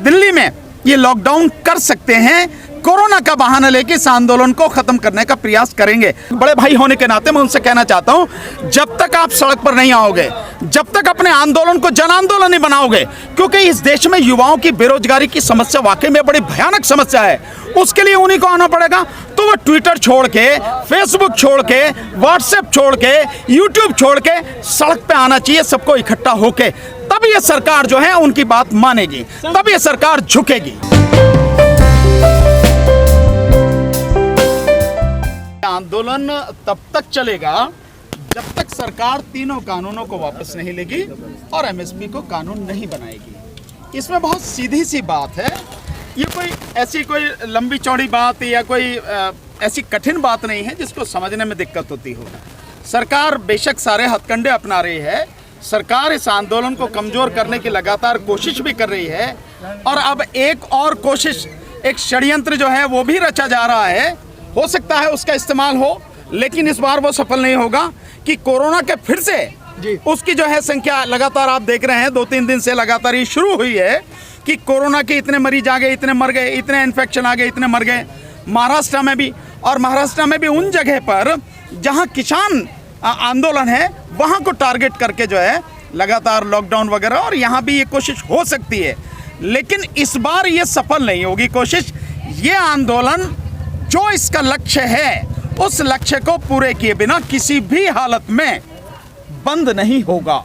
दिल्ली में ये लॉकडाउन कर सकते हैं, कोरोना का बहाना लेके इस आंदोलन को खत्म करने का प्रयास करेंगे। बड़े भाई होने के नाते मैं उनसे कहना चाहता हूं, जब तक आप सड़क पर नहीं आओगे, जब तक अपने आंदोलन को जन आंदोलन नहीं बनाओगे, क्योंकि इस देश में युवाओं की बेरोजगारी की समस्या वाकई में बड़ी भयानक समस्या है, उसके लिए उन्हीं को आना पड़ेगा। तो वो ट्विटर छोड़ के, फेसबुक छोड़ के, व्हाट्सएप छोड़ के, यूट्यूब छोड़ के सड़क पे आना चाहिए सबको इकट्ठा होके। तब ये सरकार जो है उनकी बात मानेगी, तब ये सरकार झुकेगी। आंदोलन तब तक चलेगा जब तक सरकार तीनों कानूनों को वापस नहीं लेगी और एमएसपी को कानून नहीं बनाएगी। इसमें बहुत सीधी सी बात है, ये कोई ऐसी कोई लंबी चौड़ी बात या कोई ऐसी कठिन बात नहीं है जिसको समझने में दिक्कत होती हो। सरकार बेशक सारे हथकंडे अपना रही है, सरकार इस आंदोलन को कमजोर करने की लगातार कोशिश भी कर रही है, और अब एक और कोशिश, एक षड्यंत्र जो है वो भी रचा जा रहा है। हो सकता है उसका इस्तेमाल हो, लेकिन इस बार वो सफल नहीं होगा कि कोरोना के फिर से उसकी जो है संख्या लगातार आप देख रहे हैं, 2-3 दिन से लगातार ये शुरू हुई है कि कोरोना के इतने मरीज आ गए, इतने मर गए, इतने इन्फेक्शन आ गए, इतने मर गए। महाराष्ट्र में भी, और महाराष्ट्र में भी उन जगह पर जहां किसान आंदोलन है वहां को टारगेट करके जो है लगातार लॉकडाउन वगैरह, और यहाँ भी ये कोशिश हो सकती है, लेकिन इस बार ये सफल नहीं होगी कोशिश। ये आंदोलन जो इसका लक्ष्य है उस लक्ष्य को पूरे किए बिना किसी भी हालत में बंद नहीं होगा।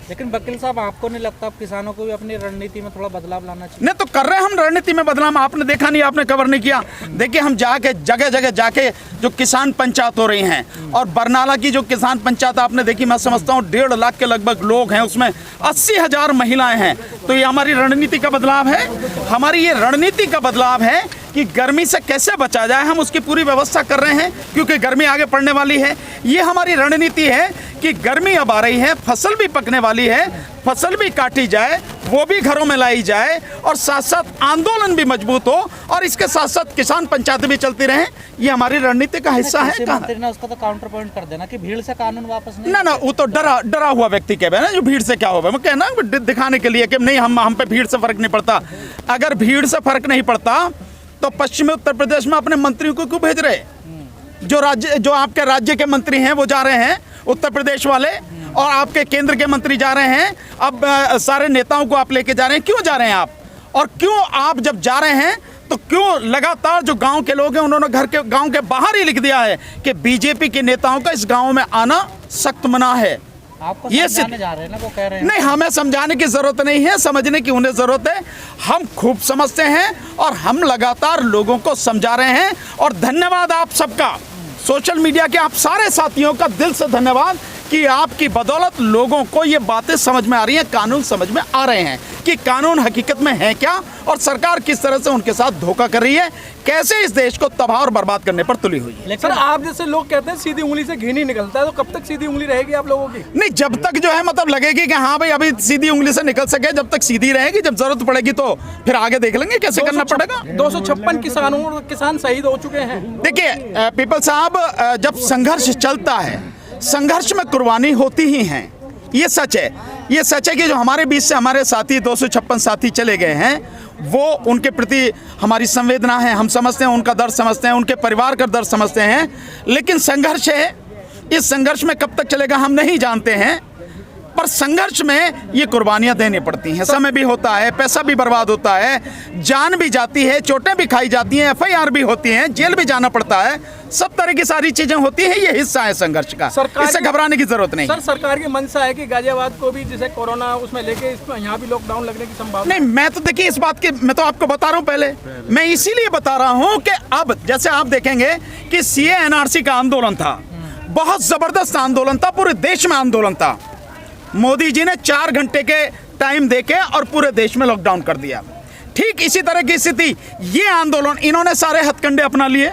लेकिन वकील साहब, आपको नहीं लगता अब किसानों को भी अपनी रणनीति में थोड़ा बदलाव लाना चाहिए? नहीं तो कर रहे हैं हम रणनीति में बदलाव, आपने देखा नहीं, आपने कवर नहीं किया। देखिए हम जाके जगह जगह जाके जो किसान पंचायत हो रही हैं, और बरनाला की जो किसान पंचायत आपने देखी, मैं समझता हूँ 1.5 लाख के लगभग लोग हैं, उसमें 80,000 महिलाएं हैं। तो ये हमारी रणनीति का बदलाव है, हमारी ये रणनीति का बदलाव है कि गर्मी से कैसे बचा जाए, हम उसकी पूरी व्यवस्था कर रहे हैं, क्योंकि गर्मी आगे पड़ने वाली है। ये हमारी रणनीति है कि गर्मी अब आ रही है, फसल भी पकने वाली है, फसल भी काटी जाए, वो भी घरों में लाई जाए, और साथ साथ आंदोलन भी मजबूत हो, और इसके साथ साथ किसान पंचायत भी चलती रहे। ये हमारी रणनीति का हिस्सा है। मंत्री ने उसका तो काउंटर पॉइंट कर देना कि भीड़ से कानून वापस नहीं। ना वो तो डरा हुआ व्यक्ति कहे ना, जो भीड़ से क्या होगा, मैं कहना दिखाने के लिए कि नहीं हम पे भीड़ से फर्क नहीं पड़ता। अगर भीड़ से फर्क नहीं पड़ता तो पश्चिमी उत्तर प्रदेश में अपने मंत्रियों को क्यों भेज रहे? जो आपके राज्य के मंत्री हैं वो जा रहे हैं उत्तर प्रदेश वाले, और आपके केंद्र के मंत्री जा रहे हैं। अब सारे नेताओं को आप लेके जा रहे हैं, क्यों जा रहे हैं आप? और क्यों आप जब जा रहे हैं तो क्यों लगातार जो गांव के लोग हैं उन्होंने गांव के बाहर ही लिख दिया है कि बीजेपी के नेताओं का इस गांव में आना सख्त मना है। आपको समझाने जा रहे हैं ना, वो कह रहे हैं। नहीं, हमें समझाने की जरूरत नहीं है, समझने की उन्हें जरूरत है। हम खूब समझते हैं और हम लगातार लोगों को समझा रहे हैं। और धन्यवाद आप सबका, सोशल मीडिया के आप सारे साथियों का दिल से धन्यवाद कि आपकी बदौलत लोगों को ये बातें समझ में आ रही हैं, कानून समझ में आ रहे हैं कि कानून हकीकत में है क्या, और सरकार किस तरह से उनके साथ धोखा कर रही है, कैसे इस देश को तबाह और बर्बाद करने पर तुली हुई है। सर, आप जैसे लोग कहते हैं सीधी उंगली से घी नहीं निकलता है, तो कब तक सीधी उंगली रहेगी आप लोगों की? नहीं, जब तक जो है मतलब लगेगी कि हाँ भाई अभी सीधी उंगली से निकल सके, जब तक सीधी रहेगी, जब जरूरत पड़ेगी तो फिर आगे देख लेंगे कैसे करना पड़ेगा। 256 किसान शहीद हो चुके हैं। देखिए पीपल साहब, जब संघर्ष चलता है, संघर्ष में कुर्बानी होती ही है, ये सच है। ये सच है कि जो हमारे बीच से हमारे साथी 256 साथी चले गए हैं, वो उनके प्रति हमारी संवेदना है, हम समझते हैं, उनका दर्द समझते हैं, उनके परिवार का दर्द समझते हैं। लेकिन संघर्ष है, इस संघर्ष में कब तक चलेगा हम नहीं जानते हैं, पर संघर्ष में ये कुर्बानियां देनी पड़ती हैं, समय भी होता है, पैसा भी बर्बाद होता है, जान भी जाती है, चोटें भी खाई जाती हैं, FIR भी होती हैं, जेल भी जाना पड़ता है, सब तरह की सारी चीजें होती हैं। ये हिस्सा है संघर्ष का, इससे घबराने की जरूरत नहीं। सर, सरकार की मंशा है कि गाजियाबाद को भी जैसे कोरोना उसमें लेके यहाँ भी लॉकडाउन लगने की संभावना? नहीं, मैं तो देखिए इस बात की, मैं तो आपको बता रहा हूँ, पहले मैं इसीलिए बता रहा हूँ कि अब जैसे आप देखेंगे कि CA NRC का आंदोलन था, बहुत जबरदस्त आंदोलन था, पूरे देश में आंदोलन था। मोदी जी ने 4 घंटे के टाइम देके और पूरे देश में लॉकडाउन कर दिया। ठीक इसी तरह की स्थिति ये आंदोलन, इन्होंने सारे हथकंडे अपना लिए,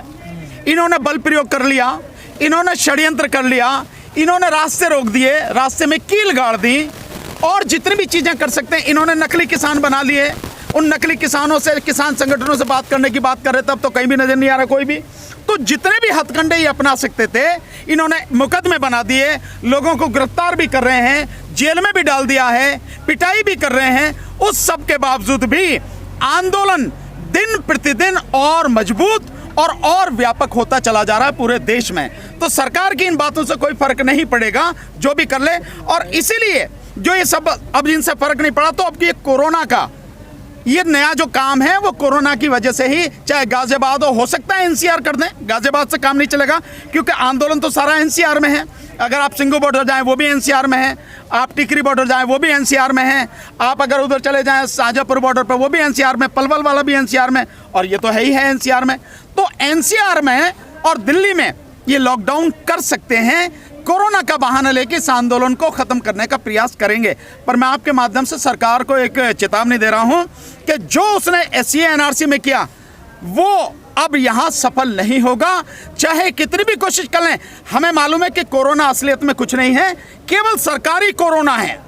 इन्होंने बल प्रयोग कर लिया, इन्होंने षड्यंत्र कर लिया, इन्होंने रास्ते रोक दिए, रास्ते में कील गाड़ दी, और जितनी भी चीजें कर सकते हैं इन्होंने नकली किसान बना लिए। उन नकली किसानों से, किसान संगठनों से बात करने की बात कर रहे, तब तो कहीं भी नजर नहीं आ रहा कोई भी। तो जितने भी हथकंडे ये अपना सकते थे इन्होंने मुकदमे बना दिए, लोगों को गिरफ्तार भी कर रहे हैं, जेल में भी डाल दिया है, पिटाई भी कर रहे हैं। उस सब के बावजूद भी आंदोलन दिन प्रतिदिन और मजबूत और व्यापक होता चला जा रहा है पूरे देश में। तो सरकार की इन बातों से कोई फर्क नहीं पड़ेगा, जो भी कर ले। और इसीलिए जो ये सब अब जिनसे फर्क नहीं पड़ा, तो अब ये कोरोना का ये नया जो काम है वो कोरोना की वजह से ही, चाहे गाजियाबाद हो सकता है एनसीआर कर दें, गाजियाबाद से काम नहीं चलेगा क्योंकि आंदोलन तो सारा एनसीआर में है। अगर आप सिंगू बॉर्डर जाएं वो भी एनसीआर में है, आप टिकरी बॉर्डर जाएं वो भी एनसीआर में है, आप अगर उधर चले जाएं शाहजहाँपुर बॉर्डर पर वो भी एनसीआर में, पलवल वाला भी एनसीआर में, और ये तो है ही है एनसीआर में। तो एनसीआर में और दिल्ली में ये लॉकडाउन कर सकते हैं, कोरोना का बहाना लेके इस आंदोलन को खत्म करने का प्रयास करेंगे। पर मैं आपके माध्यम से सरकार को एक चेतावनी दे रहा हूं कि जो उसने एससी एनआरसी में किया वो अब यहां सफल नहीं होगा, चाहे कितनी भी कोशिश कर लें। हमें मालूम है कि कोरोना असलियत में कुछ नहीं है, केवल सरकारी कोरोना है।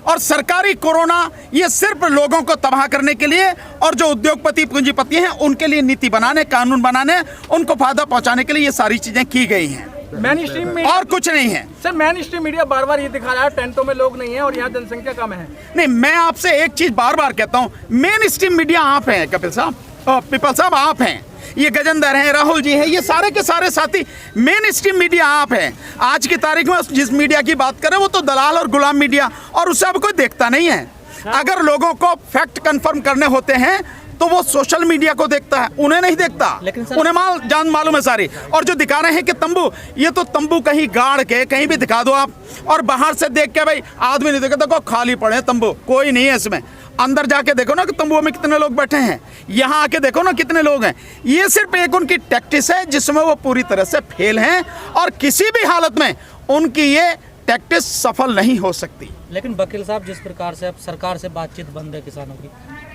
और सरकारी कोरोना ये सिर्फ लोगों को तबाह करने के लिए और जो उद्योगपति पूंजीपति हैं उनके लिए नीति बनाने, कानून बनाने, उनको फायदा पहुंचाने के लिए ये सारी चीजें की गई हैं, मेन स्ट्रीम में और कुछ नहीं है। सर, मेन स्ट्रीम मीडिया बार बार ये दिखा रहा है टेंटों में लोग नहीं है और यहाँ जनसंख्या कम है। नहीं, मैं आपसे एक चीज बार बार कहता हूं, मेन स्ट्रीम मीडिया आप हैं कपिल साहब, पीपल साहब आप हैं, ये गजेंद्र हैं, राहुल जी हैं, ये सारे के सारे साथी मेन स्ट्रीम मीडिया आप हैं। आज की तारीख में जिस मीडिया की बात करें वो तो दलाल और गुलाम मीडिया, और उसे अब कोई देखता नहीं है। अगर लोगों को फैक्ट कंफर्म करने होते हैं तो वो सोशल मीडिया को देखता है, उन्हें नहीं देखता। उन्हें जान मालूम है सारी। और जो दिखा रहे हैं कि तंबू, ये तो तंबू कहीं गाड़ के कहीं भी दिखा दो आप, और बाहर से देख के भाई आदमी नहीं देखा, देखो खाली पड़े तंबू, कोई नहीं है इसमें। अंदर जाके देखो ना कि तंबुओं में कितने लोग बैठे हैं, यहाँ आके देखो ना कितने लोग हैं। ये सिर्फ एक उनकी टैक्टिस है जिसमें वो पूरी तरह से फेल हैं, और किसी भी हालत में उनकी ये टैक्टिस सफल नहीं हो सकती। लेकिन वकील साहब, जिस प्रकार से अब सरकार से बातचीत बंद है किसानों की,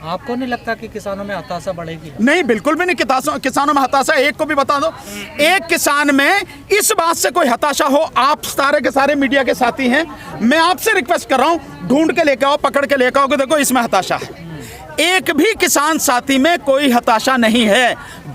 आपको नहीं लगता कि किसानों में हताशा बढ़ेगी? नहीं, बिल्कुल भी नहीं। किसानों में हताशा एक को भी बता दो, एक किसान में इस बात से कोई हताशा हो। आप सारे के सारे मीडिया के साथी हैं, मैं आपसे रिक्वेस्ट कर रहा हूं, ढूंढ के लेकर आओ, पकड़ के लेकर आओ कि देखो इसमें हताशा है। एक भी किसान साथी में कोई हताशा नहीं है,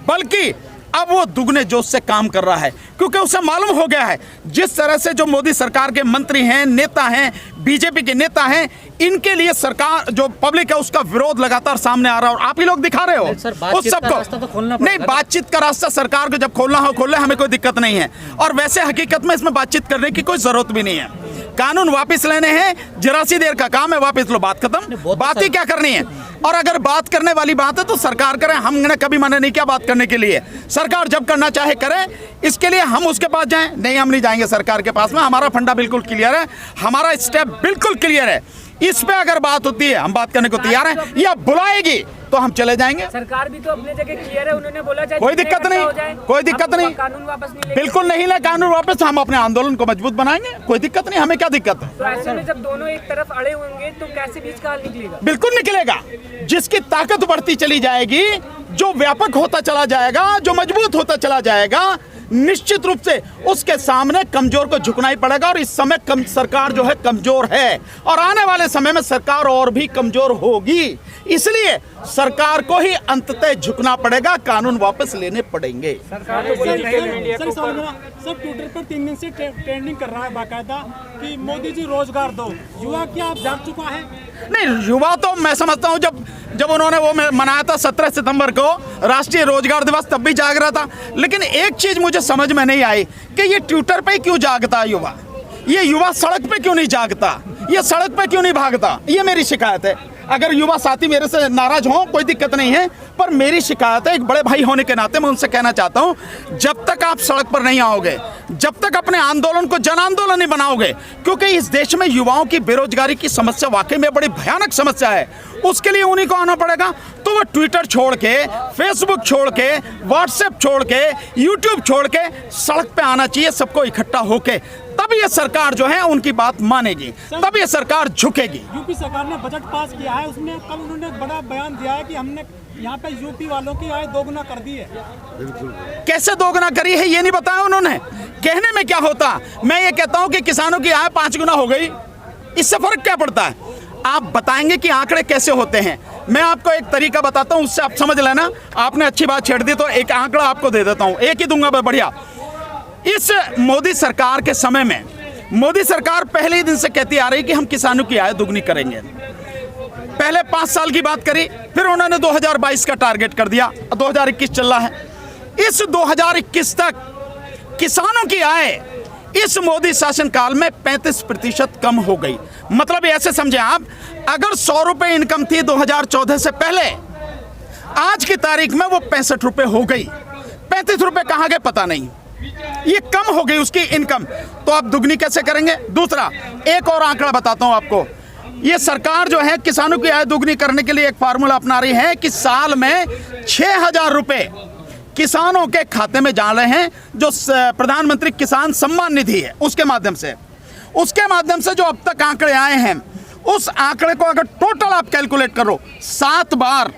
बल्कि अब वो दुगने जोश से काम कर रहा है, क्योंकि उसे मालूम हो गया है जिस तरह से जो मोदी सरकार के मंत्री हैं, नेता हैं, बीजेपी के नेता हैं, इनके लिए सरकार जो पब्लिक है उसका विरोध लगातार सामने आ रहा है, और आप ही लोग दिखा रहे हो उस सबको। नहीं, बातचीत का रास्ता सरकार को जब खोलना हो खोल ले, हमें कोई दिक्कत नहीं है। और वैसे हकीकत में इसमें बातचीत करने की कोई जरूरत भी नहीं है। कानून वापस लेने हैं, जरा सी देर का काम है, वापस लो, बात खत्म। बात ही क्या करनी है? और अगर बात करने वाली बात है तो सरकार करे, हमने कभी मना नहीं किया बात करने के लिए। सरकार जब करना चाहे करे, इसके लिए हम उसके पास जाएं? नहीं, हम नहीं जाएंगे सरकार के पास में। हमारा फंडा बिल्कुल क्लियर है, हमारा स्टेप बिल्कुल क्लियर है। इस पे अगर बात होती है हम बात करने को तैयार हैं, या बुलाएगी तो हम चले जाएंगे। सरकार भी तो अपने जगह क्लियर है, उन्होंने बोला चाहे कोई दिक्कत नहीं, कोई दिक्कत नहीं, कानून वापस नहीं, बिल्कुल नहीं ले कानून वापस, हम अपने आंदोलन को मजबूत बनाएंगे, कोई दिक्कत नहीं, हमें क्या दिक्कत है। तो ऐसे में जब दोनों एक तरफ अड़े होंगे तो कैसे बीच का हल निकलेगा? बिल्कुल निकलेगा। जिसकी ताकत बढ़ती चली जाएगी, जो व्यापक होता चला जाएगा, जो मजबूत होता चला जाएगा, निश्चित रूप से उसके सामने कमजोर को झुकना ही पड़ेगा। और इस समय सरकार जो है कमजोर है, और आने वाले समय में सरकार और भी कमजोर होगी। इसलिए सरकार को ही अंततः झुकना पड़ेगा, कानून वापस लेने पड़ेंगे। सब ट्विटर पर 3 दिन से ट्रेंडिंग कर रहा है बाकायदा कि मोदी जी रोजगार दो। युवा क्या आप जाग चुका है? नहीं, युवा तो मैं समझता हूँ जब उन्होंने वो मनाया था 17 सितंबर को राष्ट्रीय रोजगार दिवस, तब भी जाग रहा था। लेकिन एक चीज मुझे समझ में नहीं आई कि ये ट्विटर पे क्यों जागता है युवा, ये युवा सड़क पे क्यों नहीं जागता, ये सड़क पे क्यों नहीं भागता, ये मेरी शिकायत है। अगर युवा साथी मेरे से नाराज हों कोई दिक्कत नहीं है, पर मेरी शिकायत है, एक बड़े भाई होने के नाते मैं उनसे कहना चाहता हूं, जब तक आप सड़क पर नहीं आओगे, जब तक अपने आंदोलन को जन आंदोलन नहीं बनाओगे, क्योंकि इस देश में युवाओं की बेरोजगारी की समस्या वाकई में बड़ी भयानक समस्या है, उसके लिए उन्हीं को आना पड़ेगा। तो वो ट्विटर छोड़ के, फेसबुक छोड़ के, व्हाट्सएप छोड़ के, यूट्यूब छोड़ के सड़क पे आना चाहिए सबको इकट्ठा होके, तब ये सरकार जो है उनकी बात मानेगी, तब ये सरकार झुकेगी। यूपी सरकार ने बजट पास किया है, उसमें कल उन्होंने बड़ा बयान दिया है कि हमने यहाँ पे यूपी वालों की आय दोगुना कर दी है। कैसे दोगुना करी है ये नहीं बताया उन्होंने। कहने में क्या होता, मैं ये कहता हूँ कि किसानों की आय 5 गुना हो गई, इससे फर्क क्या पड़ता है? आप बताएंगे कि आंकड़े कैसे होते हैं। मैं आपको एक तरीका बताता हूँ, उससे आप समझ लेना। आपने अच्छी बात छेड़ दी तो एक आंकड़ा आपको दे देता हूँ, एक ही दूंगा मैं, बढ़िया। इस मोदी सरकार के समय में मोदी सरकार पहले ही दिन से कहती आ रही कि हम किसानों की आय दुगनी करेंगे। पहले 5 साल की बात करी, फिर उन्होंने 2022 का टारगेट कर दिया, 2021 चल रहा है। इस 2021 तक किसानों की आय इस मोदी शासनकाल में 35% कम हो गई। मतलब ऐसे समझे आप, अगर 100 रुपए इनकम थी 2014 से पहले, आज की तारीख में वो 65 रुपए हो गई। 35 रुपए कहाँ गए पता नहीं, ये कम हो गई उसकी इनकम। तो आप दुगनी कैसे करेंगे? दूसरा, एक और आंकड़ा बताता हूं आपको। ये सरकार जो है किसानों की आय दुगनी करने के लिए एक फार्मूला अपना रही है कि साल में 6,000 रुपए किसानों के खाते में जा रहे हैं, जो प्रधानमंत्री किसान सम्मान निधि है उसके माध्यम से जो अब तक आंकड़े आए हैं, उस आंकड़े को अगर टोटल आप कैलकुलेट करो, 7 बार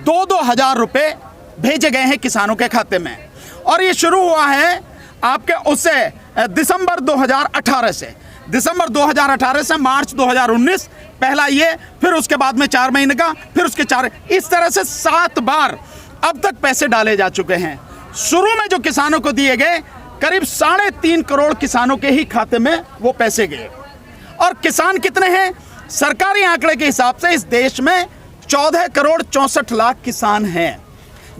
2-2 हजार रुपए भेजे गए हैं किसानों के खाते में। और ये शुरू हुआ है आपके उससे दिसंबर 2018 से, दिसंबर 2018 से मार्च 2019 पहला ये, फिर उसके बाद में 4 महीने का, फिर उसके 4, इस तरह से 7 बार अब तक पैसे डाले जा चुके हैं। शुरू में जो किसानों को दिए गए, करीब 3.5 करोड़ किसानों के ही खाते में वो पैसे गए। और किसान कितने हैं? सरकारी आंकड़े के हिसाब से इस देश में 14 करोड़ 64 लाख किसान हैं,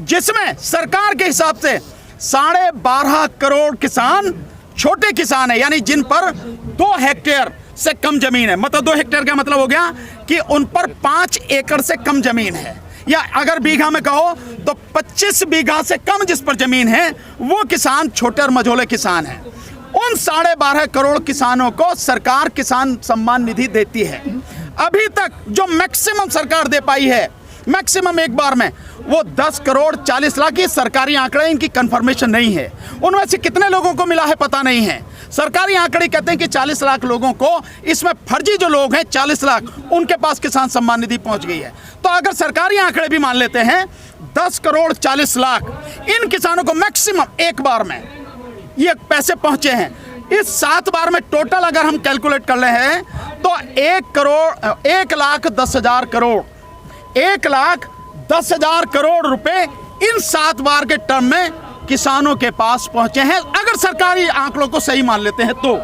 जिसमें सरकार के हिसाब से 12.5 करोड़ किसान छोटे किसान है, यानी जिन पर 2 हेक्टेयर से कम जमीन है। मतलब 2 हेक्टेयर का मतलब हो गया कि उन पर 5 एकड़ से कम जमीन है, या अगर बीघा में कहो तो 25 बीघा से कम जिस पर जमीन है, वो किसान छोटे और मझोले किसान हैं। उन 12.5 करोड़ किसानों को सरकार किसान सम्मान निधि देती है। अभी तक जो मैक्सिमम सरकार दे पाई है, मैक्सिमम एक बार में, वो 10 करोड़ 40 लाख। ये सरकारी आंकड़े, इनकी कंफर्मेशन नहीं है। उनमें से कितने लोगों को मिला है पता नहीं है। सरकारी आंकड़े कहते हैं कि 40 लाख लोगों को, इसमें फर्जी जो लोग हैं 40 लाख, उनके पास किसान सम्मान निधि पहुंच गई है। तो अगर सरकारी आंकड़े भी मान लेते हैं 10 करोड़ 40 लाख इन किसानों को मैक्सिमम एक बार में ये पैसे पहुंचे हैं। इस 7 बार में टोटल अगर हम कैलकुलेट कर रहे हैं तो 1,10,000 करोड़ 1,10,000 करोड़ रुपए इन 7 बार के टर्म में किसानों के पास पहुंचे हैं, अगर सरकारी आंकड़ों को सही मान लेते हैं तो।